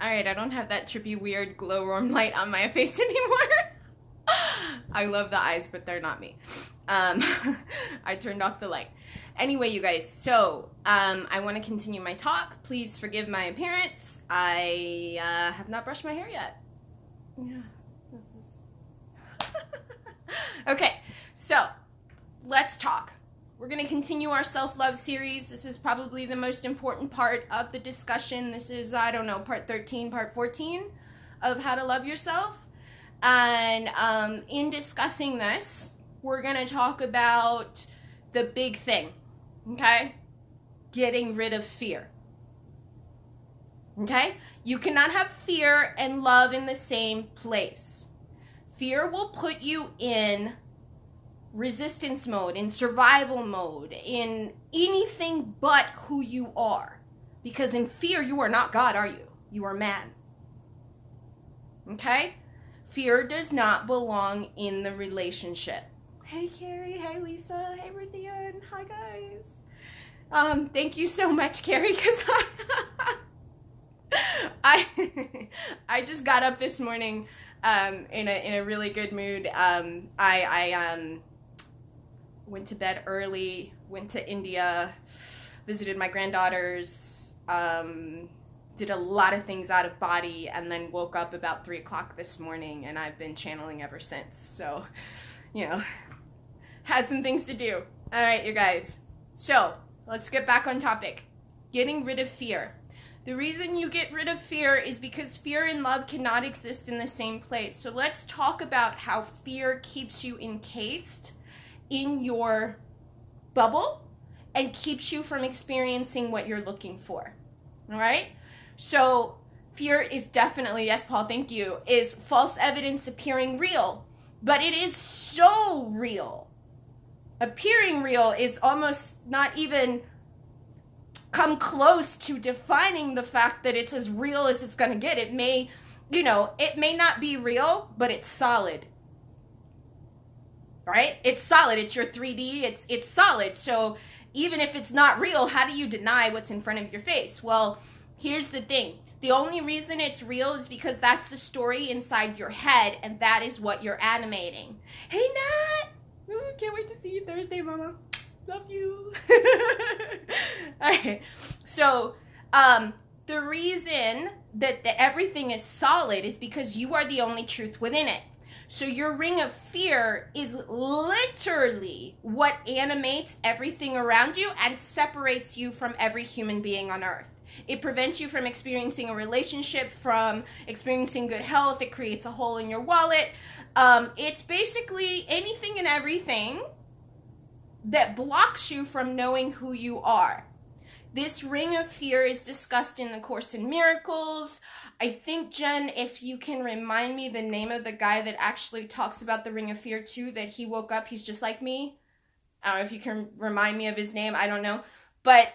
All right, I don't have that trippy, weird glowworm light on my face anymore. I love the eyes, but they're not me. I turned off the light. Anyway, you guys, so I want to continue my talk. Please forgive my appearance. I have not brushed my hair yet. Yeah, this is... Okay, so let's talk. We're going to continue our self-love series. This is probably the most important part of the discussion. This is, I don't know, part 13, part 14 of how to love yourself. And in discussing this, we're going to talk about the big thing, okay? Getting rid of fear. Okay? You cannot have fear and love in the same place. Fear will put you in resistance mode, in survival mode, in anything but who you are. Because in fear, you are not God, are you? You are man. Okay? Fear does not belong in the relationship. Hey, Carrie. Hey, Lisa. Hey, Ruthian. Hi, guys. Thank you so much, Carrie, because I just got up this morning in a really good mood. I went to bed early, went to India, visited my granddaughters, did a lot of things out of body, and then woke up about 3 o'clock this morning, and I've been channeling ever since. So, you know, had some things to do. All right, you guys. So, let's get back on topic. Getting rid of fear. The reason you get rid of fear is because fear and love cannot exist in the same place. So let's talk about how fear keeps you encased in your bubble and keeps you from experiencing what you're looking for. All right? So fear is definitely, yes, Paul, thank you, is false evidence appearing real. But it is so real. Appearing real is almost not even come close to defining the fact that it's as real as it's going to get. It may, you know, it may not be real, but it's solid. Right? It's solid. It's your 3D. It's solid. So even if it's not real, how do you deny what's in front of your face? Well, here's the thing. The only reason it's real is because that's the story inside your head, and that is what you're animating. Hey, Nat! Ooh, can't wait to see you Thursday, Mama. Love you. All right. So, the reason that everything is solid is because you are the only truth within it. So your ring of fear is literally what animates everything around you and separates you from every human being on earth. It prevents you from experiencing a relationship, from experiencing good health. It creates a hole in your wallet. It's basically anything and everything that blocks you from knowing who you are. This ring of fear is discussed in the Course in Miracles. I think, Jen, if you can remind me the name of the guy that actually talks about the ring of fear too, that he woke up, he's just like me. I don't know if you can remind me of his name, I don't know. But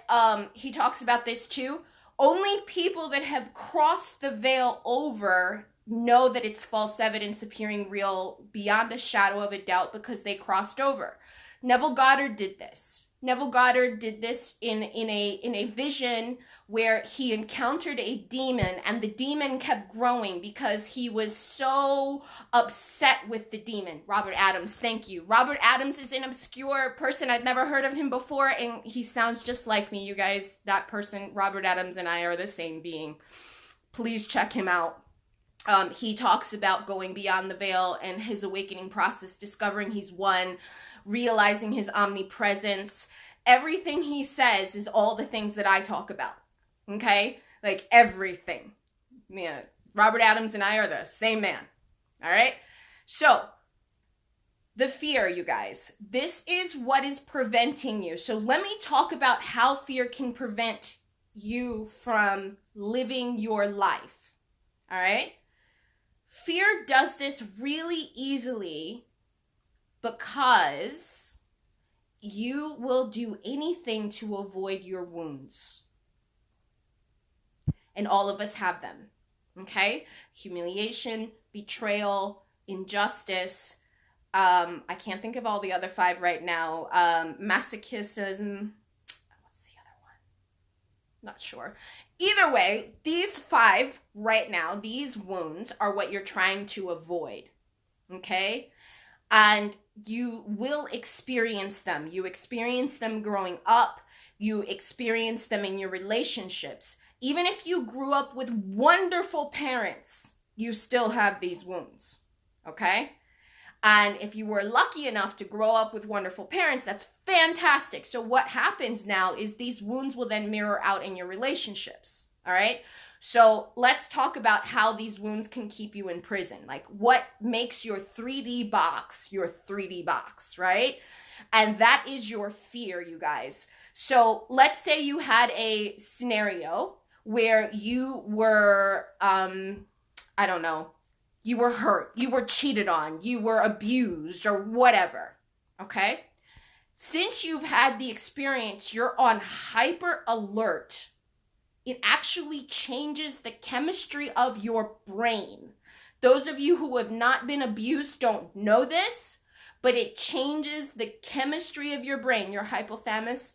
he talks about this too. Only people that have crossed the veil over know that it's false evidence appearing real beyond a shadow of a doubt because they crossed over. Neville Goddard did this. Neville Goddard did this in a vision where he encountered a demon, and the demon kept growing because he was so upset with the demon. Robert Adams, thank you. Robert Adams is an obscure person. I'd never heard of him before, and he sounds just like me, you guys. That person, Robert Adams, and I are the same being. Please check him out. He talks about going beyond the veil and his awakening process, discovering he's one, realizing his omnipresence. Everything he says is all the things that I talk about. Okay? Like everything. Yeah. Robert Adams and I are the same man. All right? So, the fear, you guys. This is what is preventing you. So let me talk about how fear can prevent you from living your life. All right? Fear does this really easily because you will do anything to avoid your wounds. And all of us have them, okay? Humiliation, betrayal, injustice. I can't think of all the other 5 right now. Masochism. What's the other one? Not sure. Either way, these 5 right now, these wounds are what you're trying to avoid. Okay? And you will experience them. You experience them growing up. You experience them in your relationships. Even if you grew up with wonderful parents, you still have these wounds. Okay? And if you were lucky enough to grow up with wonderful parents, that's fantastic. So what happens now is these wounds will then mirror out in your relationships. All right? So let's talk about how these wounds can keep you in prison. Like what makes your 3D box, right? And that is your fear, you guys. So let's say you had a scenario where you were, I don't know, you were hurt, you were cheated on, you were abused or whatever, okay? Since you've had the experience, you're on hyper alert. It actually changes the chemistry of your brain. Those of you who have not been abused don't know this, but it changes the chemistry of your brain. Your hypothalamus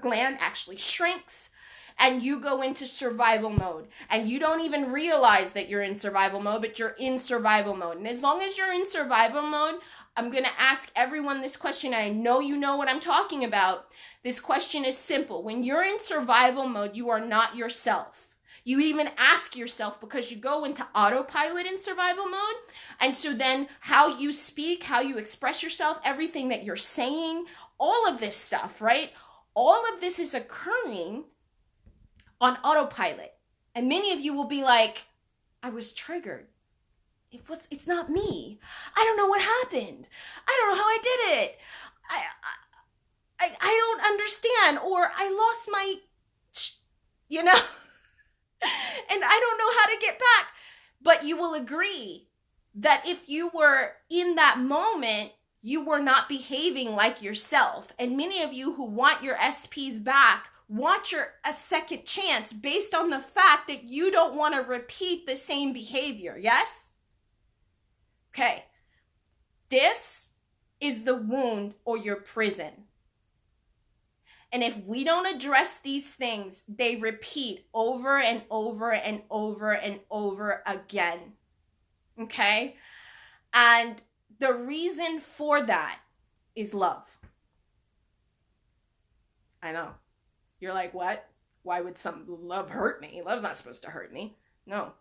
gland actually shrinks, and you go into survival mode. And you don't even realize that you're in survival mode, but you're in survival mode. And as long as you're in survival mode, I'm going to ask everyone this question. I know you know what I'm talking about. This question is simple. When you're in survival mode, you are not yourself. You even ask yourself because you go into autopilot in survival mode. And so then how you speak, how you express yourself, everything that you're saying, all of this stuff, right? All of this is occurring on autopilot. And many of you will be like, I was triggered. It's not me. I don't know what happened. I don't know how I did it. I don't understand, or I lost my, and I don't know how to get back. But you will agree that if you were in that moment, you were not behaving like yourself. And many of you who want your SPs back want a second chance based on the fact that you don't want to repeat the same behavior, yes? Okay, this is the wound or your prison. And if we don't address these things, they repeat over and over and over and over again. Okay? And the reason for that is love. I know. You're like, what? Why would love hurt me? Love's not supposed to hurt me. No.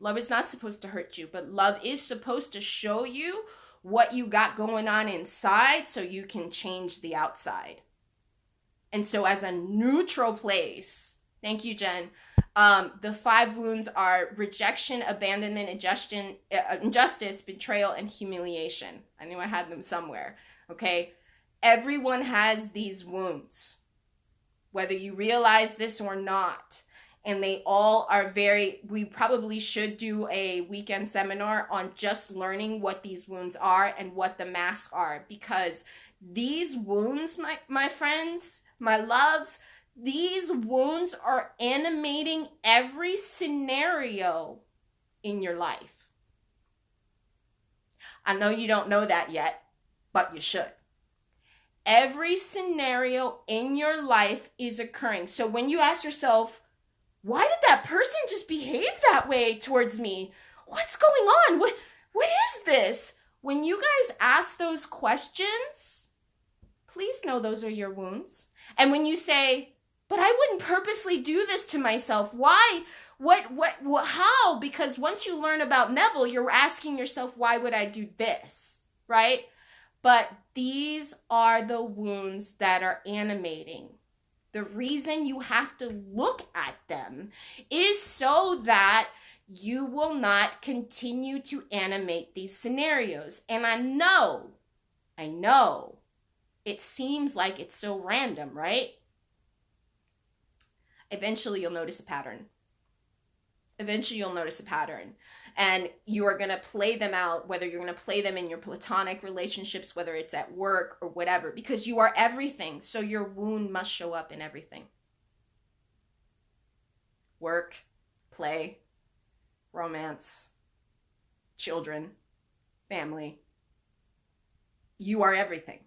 Love is not supposed to hurt you, but love is supposed to show you what you got going on inside so you can change the outside. And so as a neutral place, thank you, Jen, the 5 wounds are rejection, abandonment, injustice, betrayal, and humiliation. I knew I had them somewhere, okay? Everyone has these wounds, whether you realize this or not. And they all are we probably should do a weekend seminar on just learning what these wounds are and what the masks are. Because these wounds, my friends, my loves, these wounds are animating every scenario in your life. I know you don't know that yet, but you should. Every scenario in your life is occurring. So when you ask yourself, why did that person just behave that way towards me? What's going on? What is this? When you guys ask those questions, please know those are your wounds. And when you say, but I wouldn't purposely do this to myself. Why? How? Because once you learn about Neville, you're asking yourself, why would I do this? Right? But these are the wounds that are animating. The reason you have to look at them is so that you will not continue to animate these scenarios. And I know, it seems like it's so random, right? Eventually you'll notice a pattern. And you are going to play them out, whether you're going to play them in your platonic relationships, whether it's at work or whatever, because you are everything. So your wound must show up in everything. Work, play, romance, children, family. You are everything.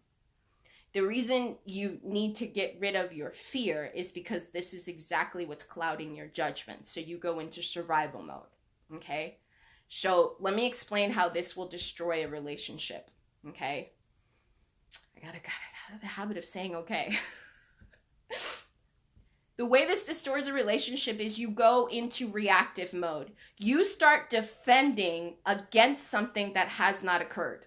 The reason you need to get rid of your fear is because this is exactly what's clouding your judgment. So you go into survival mode, okay? So let me explain how this will destroy a relationship, okay? I gotta out of the habit of saying okay. The way this destroys a relationship is you go into reactive mode. You start defending against something that has not occurred.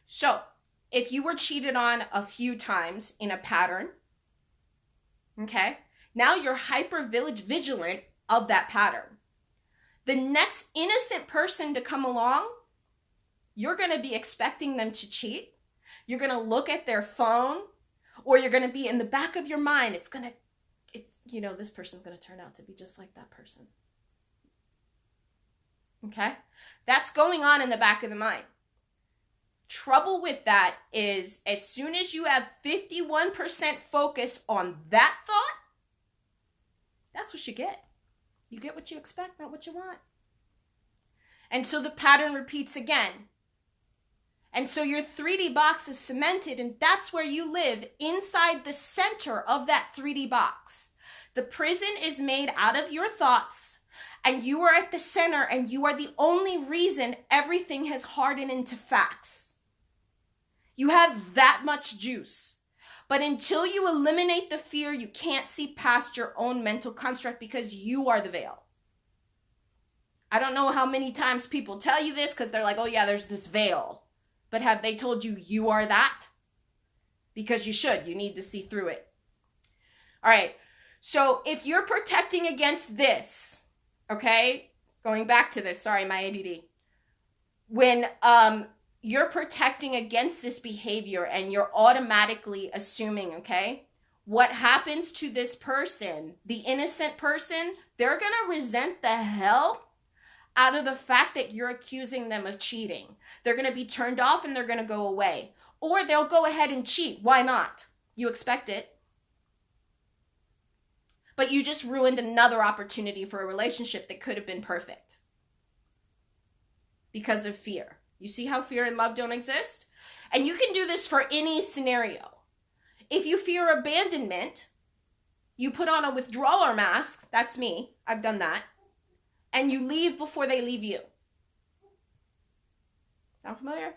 So, if you were cheated on a few times in a pattern, okay, now you're hyper vigilant of that pattern. The next innocent person to come along, you're going to be expecting them to cheat. You're going to look at their phone, or you're going to be in the back of your mind. It's this person's going to turn out to be just like that person. Okay? That's going on in the back of the mind. Trouble with that is as soon as you have 51% focus on that thought, that's what you get. You get what you expect, not what you want. And so the pattern repeats again. And so your 3D box is cemented, and that's where you live, inside the center of that 3D box. The prison is made out of your thoughts, and you are at the center, and you are the only reason everything has hardened into facts. You have that much juice. But until you eliminate the fear, you can't see past your own mental construct because you are the veil. I don't know how many times people tell you this because they're like, oh yeah, there's this veil. But have they told you you are that? Because you should. You need to see through it. All right. So if you're protecting against this, okay, going back to this, sorry, my ADD. When you're protecting against this behavior and you're automatically assuming, okay, what happens to this person, the innocent person, they're going to resent the hell out of the fact that you're accusing them of cheating. They're going to be turned off and they're going to go away. Or they'll go ahead and cheat. Why not? You expect it. But you just ruined another opportunity for a relationship that could have been perfect. Because of fear. You see how fear and love don't exist? And you can do this for any scenario. If you fear abandonment, you put on a withdrawer mask. That's me. I've done that. And you leave before they leave you. Sound familiar?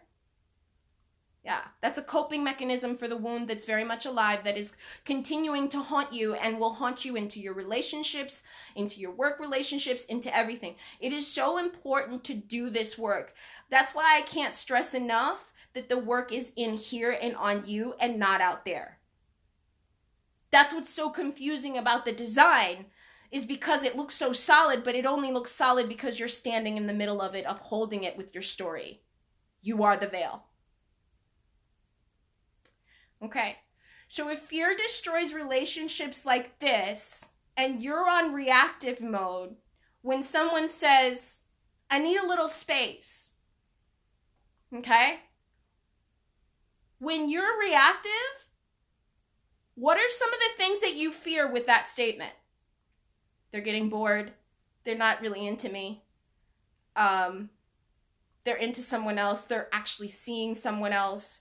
Yeah, that's a coping mechanism for the wound that's very much alive, that is continuing to haunt you and will haunt you into your relationships, into your work relationships, into everything. It is so important to do this work. That's why I can't stress enough that the work is in here and on you and not out there. That's what's so confusing about the design, is because it looks so solid, but it only looks solid because you're standing in the middle of it, upholding it with your story. You are the veil. Okay, so if fear destroys relationships like this, and you're on reactive mode, when someone says, I need a little space, okay? When you're reactive, what are some of the things that you fear with that statement? They're getting bored. They're not really into me. They're into someone else. They're actually seeing someone else.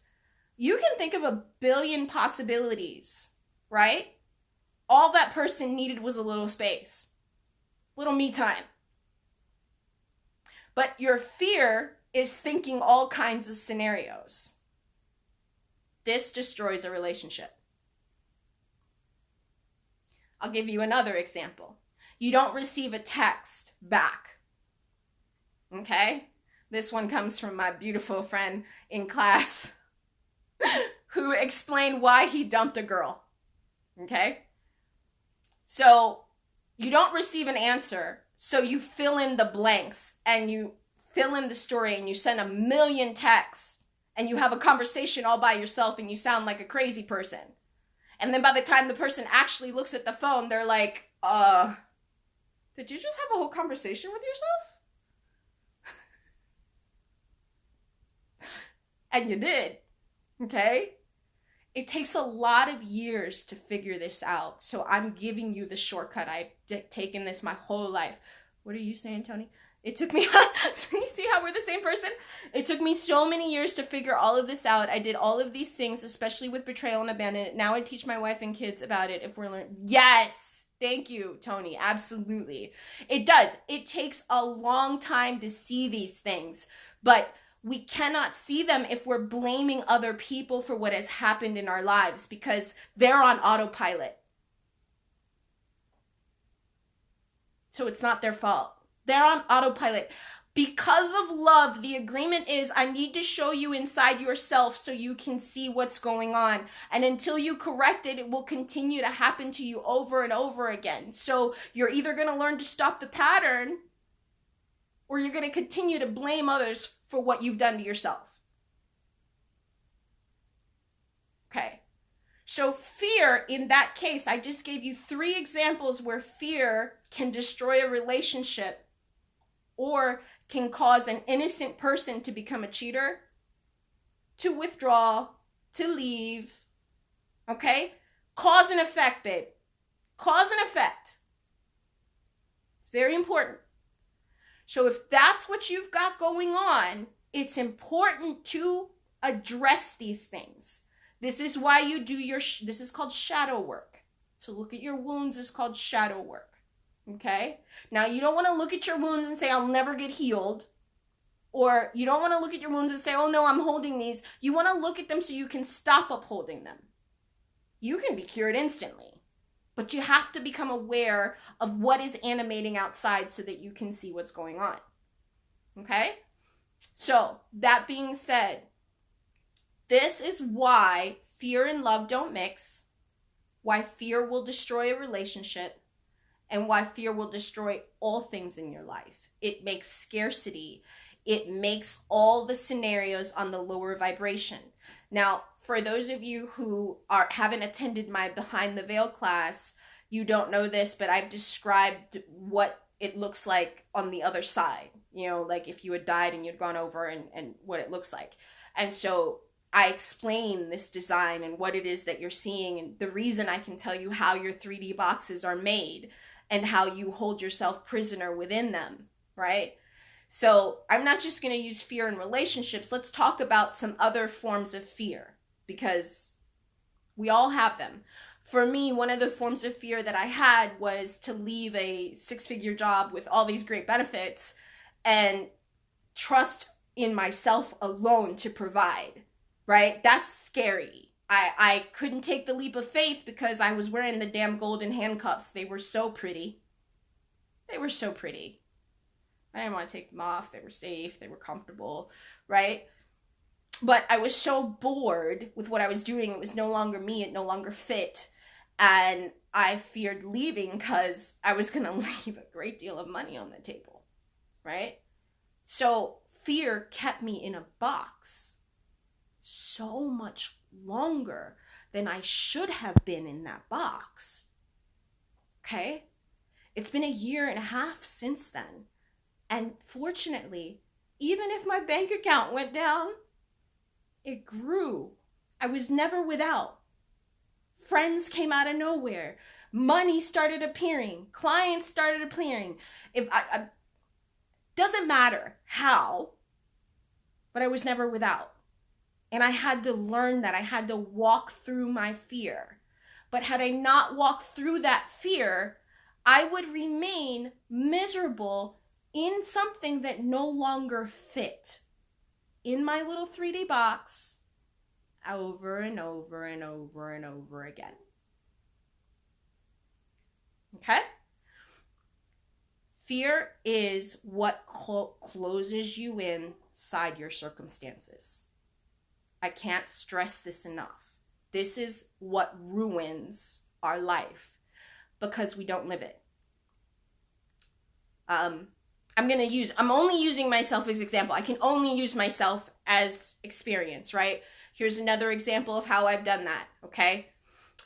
You can think of a billion possibilities, right? All that person needed was a little space, little me time. But your fear is thinking all kinds of scenarios. This destroys a relationship. I'll give you another example. You don't receive a text back. Okay? This one comes from my beautiful friend in class who explained why he dumped a girl. Okay? So you don't receive an answer, so you fill in the blanks and you fill in the story and you send 1,000,000 texts and you have a conversation all by yourself and you sound like a crazy person. And then by the time the person actually looks at the phone, they're like, did you just have a whole conversation with yourself? And you did. Okay? It takes a lot of years to figure this out. So I'm giving you the shortcut. I've taken this my whole life. What are you saying, Tony? It took me, you see how we're the same person? It took me so many years to figure all of this out. I did all of these things, especially with betrayal and abandonment. Now I teach my wife and kids about it if we're learning. Yes! Thank you, Tony. Absolutely. It does. It takes a long time to see these things, but we cannot see them if we're blaming other people for what has happened in our lives because they're on autopilot. So it's not their fault. They're on autopilot. Because of love, the agreement is I need to show you inside yourself so you can see what's going on. And until you correct it, it will continue to happen to you over and over again. So you're either going to learn to stop the pattern or you're going to continue to blame others for what you've done to yourself. Okay. So fear, in that case, I just gave you 3 examples where fear can destroy a relationship or can cause an innocent person to become a cheater, to withdraw, to leave. Okay? Cause and effect, babe. Cause and effect. It's very important. So if that's what you've got going on, it's important to address these things. This is why you do this is called shadow work. To look at your wounds is called shadow work. Okay? Now, you don't want to look at your wounds and say, I'll never get healed. Or you don't want to look at your wounds and say, oh no, I'm holding these. You want to look at them so you can stop upholding them. You can be cured instantly. But you have to become aware of what is animating outside so that you can see what's going on. Okay? So, that being said, this is why fear and love don't mix, why fear will destroy a relationship, and why fear will destroy all things in your life. It makes scarcity. It makes all the scenarios on the lower vibration. Now, for those of you who haven't attended my Behind the Veil class, you don't know this, but I've described what it looks like on the other side. You know, like if you had died and you'd gone over and what it looks like. And so I explain this design and what it is that you're seeing and the reason I can tell you how your 3D boxes are made and how you hold yourself prisoner within them, right? So I'm not just going to use fear in relationships. Let's talk about some other forms of fear because we all have them. For me, one of the forms of fear that I had was to leave a 6-figure job with all these great benefits and trust in myself alone to provide, right? That's scary. I couldn't take the leap of faith because I was wearing the damn golden handcuffs. They were so pretty. They were so pretty. I didn't want to take them off. They were safe. They were comfortable, right? But I was so bored with what I was doing. It was no longer me. It no longer fit. And I feared leaving because I was going to leave a great deal of money on the table, right? So fear kept me in a box so much longer than I should have been in that box. Okay? It's been 1.5 years since then. And fortunately, even if my bank account went down, it grew. I was never without. Friends came out of nowhere. Money started appearing. Clients started appearing. Doesn't matter how, but I was never without. And I had to learn that. I had to walk through my fear. But had I not walked through that fear, I would remain miserable in something that no longer fit in my little 3D box over and over and over and over again. Okay? Fear is what closes you inside your circumstances. I can't stress this enough. This is what ruins our life because we don't live it. I'm only using myself as example. I can only use myself as experience, right? Here's another example of how I've done that, okay?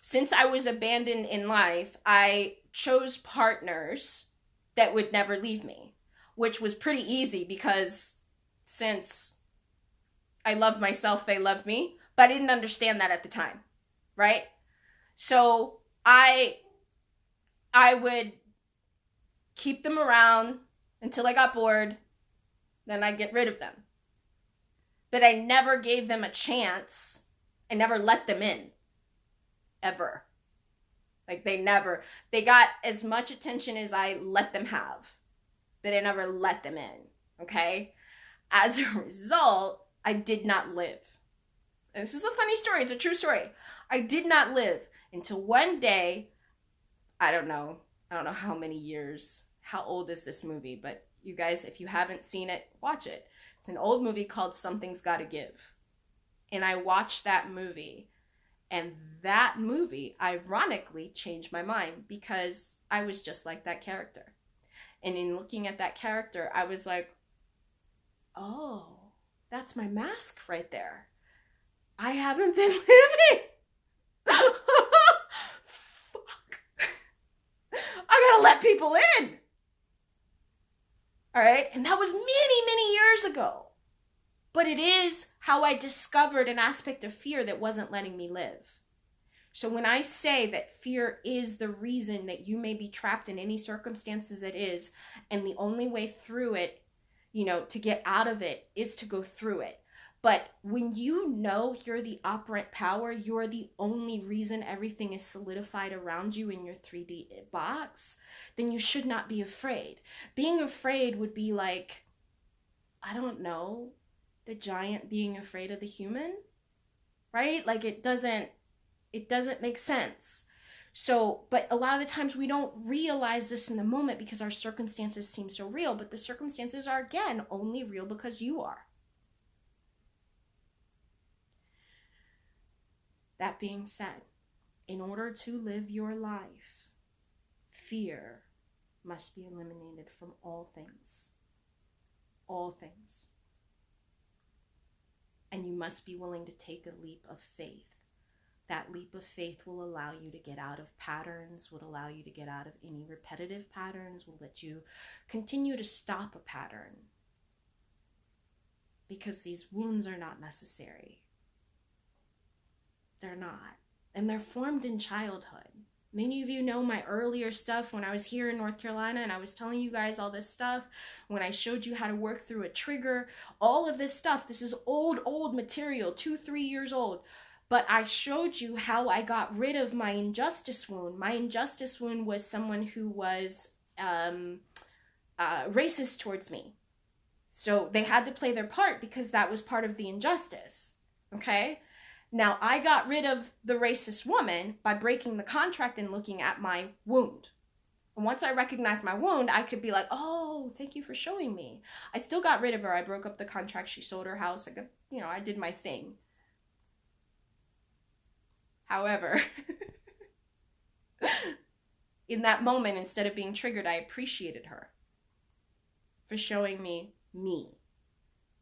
Since I was abandoned in life, I chose partners that would never leave me, which was pretty easy because since I love myself, they love me, but I didn't understand that at the time, right? So I would keep them around, until I got bored. Then I'd get rid of them. But I never gave them a chance. I never let them in. Ever. Like they got as much attention as I let them have. But I never let them in. Okay? As a result, I did not live. And this is a funny story. It's a true story. I did not live until one day, I don't know how many years, how old is this movie, but you guys, if you haven't seen it, watch it. It's an old movie called Something's Gotta Give. And I watched that movie. And that movie, ironically, changed my mind because I was just like that character. And in looking at that character, I was like, oh, that's my mask right there. I haven't been living. Fuck. I gotta let people in. All right? And that was many, many years ago. But it is how I discovered an aspect of fear that wasn't letting me live. So when I say that fear is the reason that you may be trapped in any circumstances it is, and the only way through it, to get out of it is to go through it. But when you know you're the operant power, you're the only reason everything is solidified around you in your 3D box, then you should not be afraid. Being afraid would be like, I don't know, the giant being afraid of the human, right? Like it doesn't make sense. So, but a lot of the times we don't realize this in the moment because our circumstances seem so real, but the circumstances are, again, only real because you are. That being said, in order to live your life, fear must be eliminated from all things. All things. And you must be willing to take a leap of faith. That leap of faith will allow you to get out of patterns, will allow you to get out of any repetitive patterns, will let you continue to stop a pattern. Because these wounds are not necessary. They're not. And they're formed in childhood. Many of you know my earlier stuff when I was here in North Carolina and I was telling you guys all this stuff, when I showed you how to work through a trigger, all of this stuff. This is old material, 2-3 years old. But I showed you how I got rid of my injustice wound. My injustice wound was someone who was racist towards me. So they had to play their part because that was part of the injustice. Okay? Now, I got rid of the racist woman by breaking the contract and looking at my wound. And once I recognized my wound, I could be like, oh, thank you for showing me. I still got rid of her. I broke up the contract. She sold her house. I did my thing. However, in that moment, instead of being triggered, I appreciated her for showing me me.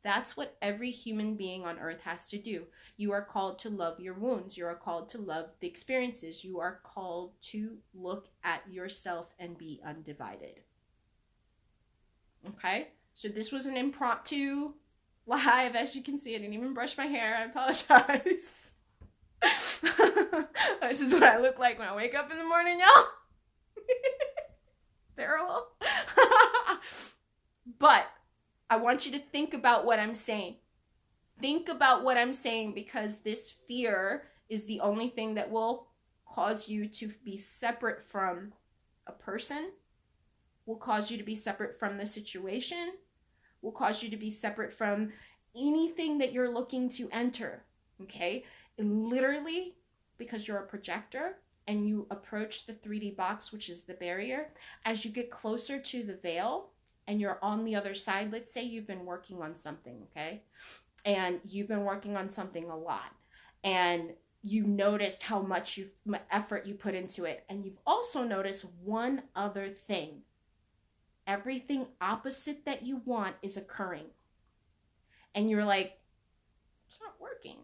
That's what every human being on earth has to do. You are called to love your wounds. You are called to love the experiences. You are called to look at yourself and be undivided. Okay? So this was an impromptu live. As you can see, I didn't even brush my hair. I apologize. This is what I look like when I wake up in the morning, y'all. Terrible. But I want you to think about what I'm saying. Think about what I'm saying, because this fear is the only thing that will cause you to be separate from a person, will cause you to be separate from the situation, will cause you to be separate from anything that you're looking to enter, okay? And literally, because you're a projector and you approach the 3D box, which is the barrier, as you get closer to the veil and you're on the other side, let's say you've been working on something, okay? And you've been working on something a lot, and you noticed how much effort you put into it, and you've also noticed one other thing. Everything opposite that you want is occurring. And you're like, it's not working.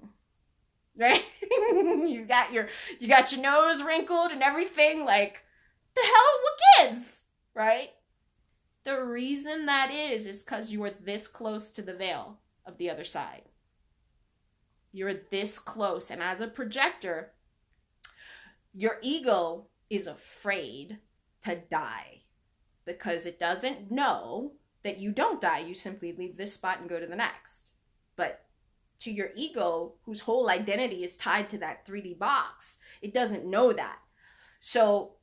Right? you got your nose wrinkled and everything, like, the hell, what gives? Right? The reason that is because you are this close to the veil of the other side. You're this close. And as a projector, your ego is afraid to die because it doesn't know that you don't die. You simply leave this spot and go to the next. But to your ego, whose whole identity is tied to that 3D box, it doesn't know that. So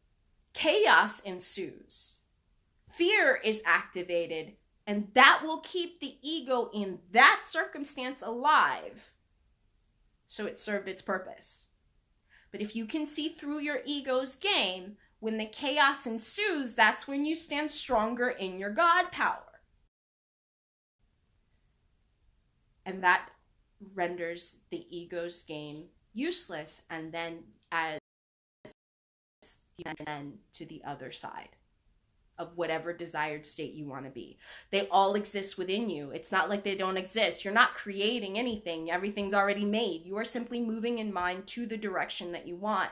chaos ensues. Fear is activated, and that will keep the ego in that circumstance alive. So it served its purpose. But if you can see through your ego's game, when the chaos ensues, that's when you stand stronger in your God power. And that renders the ego's game useless, and then as you then to the other side of whatever desired state you want to be. They all exist within you. It's not like they don't exist. You're not creating anything. Everything's already made. You are simply moving in mind to the direction that you want.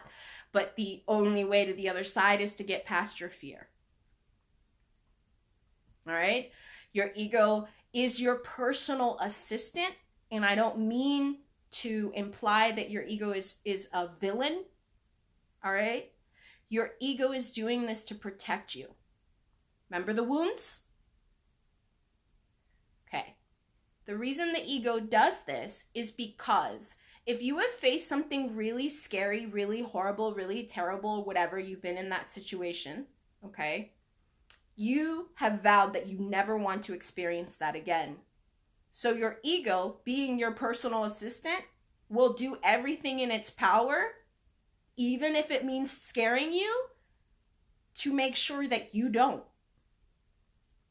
But the only way to the other side is to get past your fear. All right? Your ego is your personal assistant, and I don't mean to imply that your ego is a villain. All right? Your ego is doing this to protect you. Remember the wounds? Okay. The reason the ego does this is because if you have faced something really scary, really horrible, really terrible, whatever, you've been in that situation, okay, you have vowed that you never want to experience that again. So your ego, being your personal assistant, will do everything in its power, even if it means scaring you, to make sure that you don't.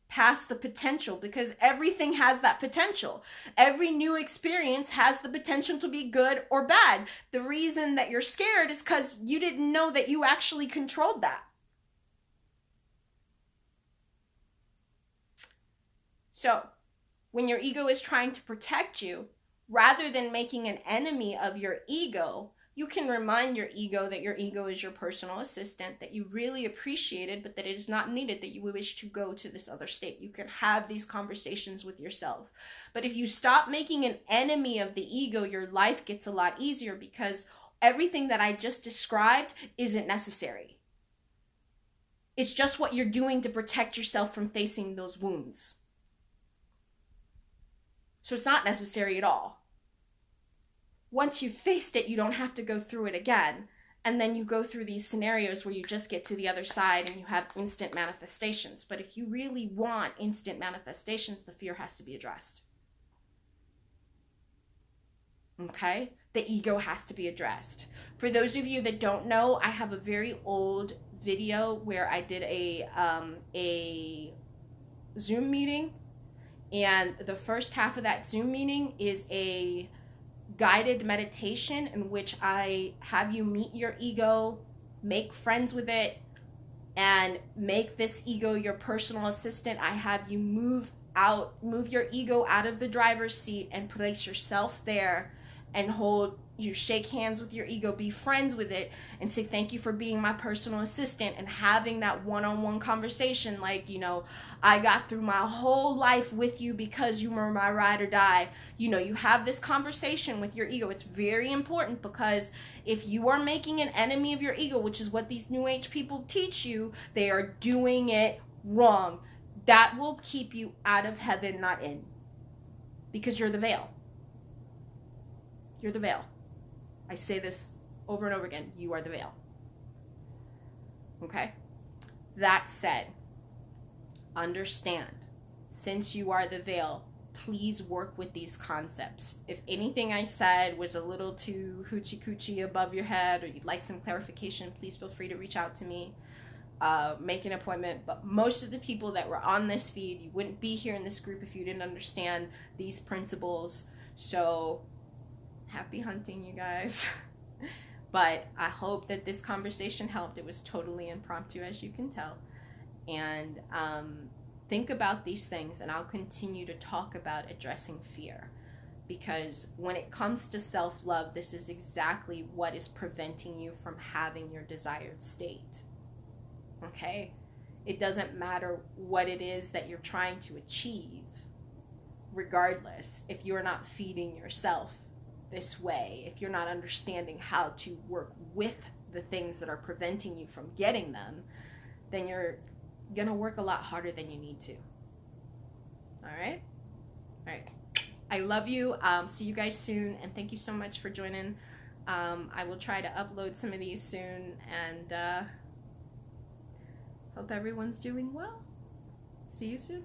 Past the potential, because everything has that potential. Every new experience has the potential to be good or bad. The reason that you're scared is because you didn't know that you actually controlled that. So, when your ego is trying to protect you, rather than making an enemy of your ego, you can remind your ego that your ego is your personal assistant, that you really appreciate it, but that it is not needed, that you wish to go to this other state. You can have these conversations with yourself. But if you stop making an enemy of the ego, your life gets a lot easier, because everything that I just described isn't necessary. It's just what you're doing to protect yourself from facing those wounds. So it's not necessary at all. Once you've faced it, you don't have to go through it again. And then you go through these scenarios where you just get to the other side and you have instant manifestations. But if you really want instant manifestations, the fear has to be addressed. Okay? The ego has to be addressed. For those of you that don't know, I have a very old video where I did a Zoom meeting. And the first half of that Zoom meeting is a guided meditation in which I have you meet your ego, make friends with it, and make this ego your personal assistant. I have you move your ego out of the driver's seat and place yourself there and you shake hands with your ego, be friends with it, and say, thank you for being my personal assistant, and having that one-on-one conversation like, I got through my whole life with you because you were my ride or die. You have this conversation with your ego. It's very important, because if you are making an enemy of your ego, which is what these New Age people teach you, they are doing it wrong. That will keep you out of heaven, not in. Because you're the veil. You're the veil. I say this over and over again. You are the veil. Okay? That said, understand, since you are the veil, please work with these concepts. If anything I said was a little too hoochie-coochie above your head, or you'd like some clarification, please feel free to reach out to me. Make an appointment. But most of the people that were on this feed, you wouldn't be here in this group if you didn't understand these principles. So happy hunting, you guys. But I hope that this conversation helped. It was totally impromptu, as you can tell. And think about these things, and I'll continue to talk about addressing fear. Because when it comes to self-love, this is exactly what is preventing you from having your desired state. Okay? It doesn't matter what it is that you're trying to achieve, regardless, if you're not feeding yourself this way, if you're not understanding how to work with the things that are preventing you from getting them, then you're gonna work a lot harder than you need to. All right? All right. I love you. See you guys soon, and thank you so much for joining. I will try to upload some of these soon, and hope everyone's doing well. See you soon.